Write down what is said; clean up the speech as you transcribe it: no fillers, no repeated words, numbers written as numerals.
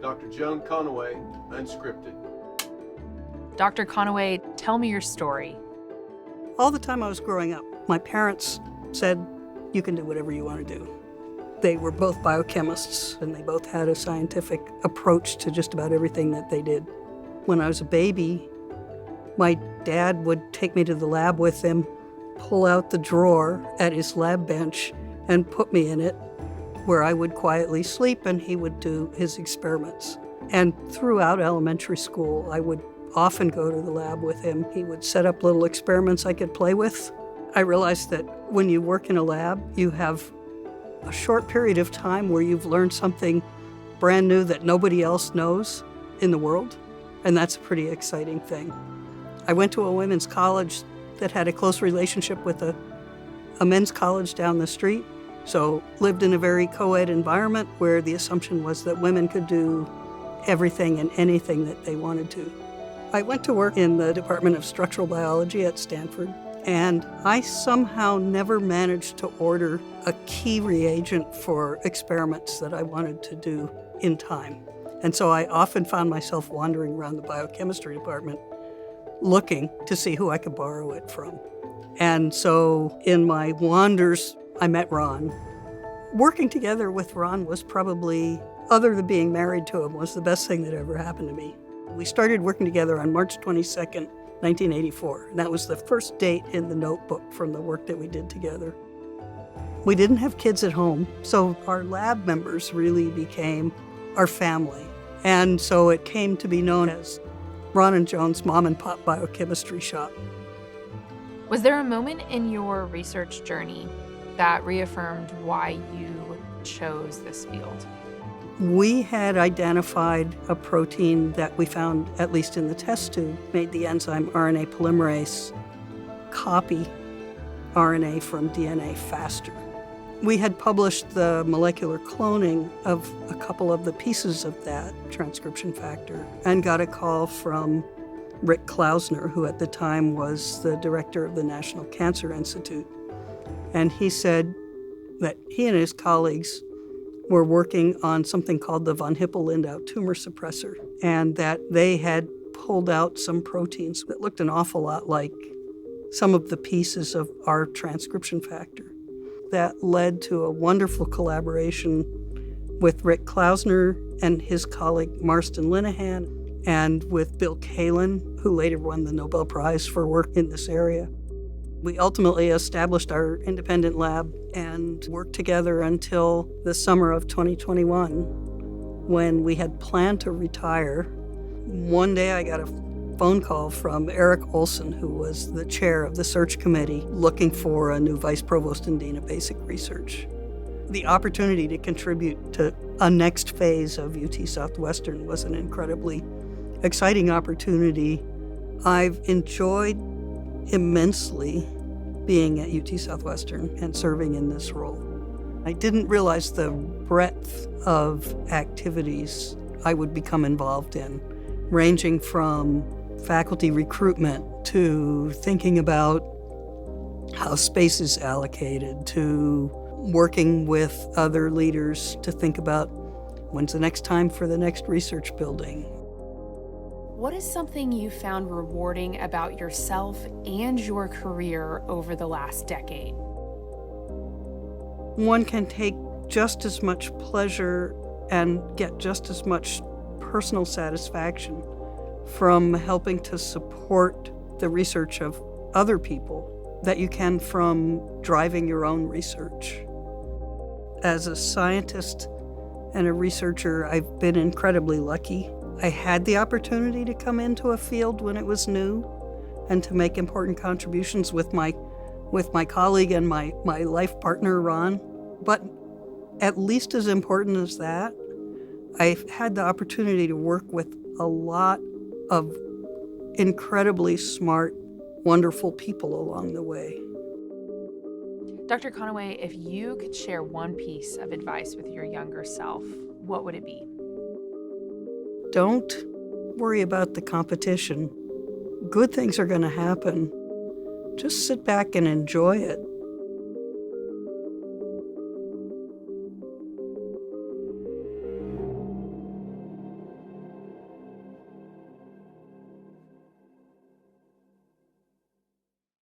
Dr. Joan Conaway, Unscripted. Dr. Conaway, tell me your story. All the time I was growing up, my parents said, you can do whatever you want to do. They were both biochemists, and they both had a scientific approach to just about everything that they did. When I was a baby, my dad would take me to the lab with him, pull out the drawer at his lab bench, and put me in it, where I would quietly sleep and he would do his experiments. And throughout elementary school, I would often go to the lab with him. He would set up little experiments I could play with. I realized that when you work in a lab, you have a short period of time where you've learned something brand new that nobody else knows in the world, and that's a pretty exciting thing. I went to a women's college that had a close relationship with a men's college down the street, so lived in a very co-ed environment where the assumption was that women could do everything and anything that they wanted to. I went to work in the Department of Structural Biology at Stanford, and I somehow never managed to order a key reagent for experiments that I wanted to do in time. And so I often found myself wandering around the biochemistry department looking to see who I could borrow it from. And so in my wanders, I met Ron. Working together with Ron was probably, other than being married to him, was the best thing that ever happened to me. We started working together on March 22nd, 1984. And that was the first date in the notebook from the work that we did together. We didn't have kids at home, so our lab members really became our family. And so it came to be known as Ron and Joan's mom and pop biochemistry shop. Was there a moment in your research journey that reaffirmed why you chose this field? We had identified a protein that we found, at least in the test tube, made the enzyme RNA polymerase copy RNA from DNA faster. We had published the molecular cloning of a couple of the pieces of that transcription factor and got a call from Rick Klausner, who at the time was the director of the National Cancer Institute. And he said that he and his colleagues were working on something called the von Hippel-Lindau tumor suppressor, and that they had pulled out some proteins that looked an awful lot like some of the pieces of our transcription factor. That led to a wonderful collaboration with Rick Klausner and his colleague Marston Linehan, and with Bill Kalin, who later won the Nobel Prize for work in this area. We ultimately established our independent lab and worked together until the summer of 2021, when we had planned to retire. One day I got a phone call from Eric Olson, who was the chair of the search committee, looking for a new vice provost and dean of basic research. The opportunity to contribute to a next phase of UT Southwestern was an incredibly exciting opportunity. I've enjoyed immensely being at UT Southwestern and serving in this role. I didn't realize the breadth of activities I would become involved in, ranging from faculty recruitment to thinking about how space is allocated, to working with other leaders to think about when's the next time for the next research building. What is something you found rewarding about yourself and your career over the last decade? One can take just as much pleasure and get just as much personal satisfaction from helping to support the research of other people that you can from driving your own research. As a scientist and a researcher, I've been incredibly lucky. I had the opportunity to come into a field when it was new and to make important contributions with my colleague and my life partner, Ron. But at least as important as that, I've had the opportunity to work with a lot of incredibly smart, wonderful people along the way. Dr. Conaway, if you could share one piece of advice with your younger self, what would it be? Don't worry about the competition. Good things are going to happen. Just sit back and enjoy it.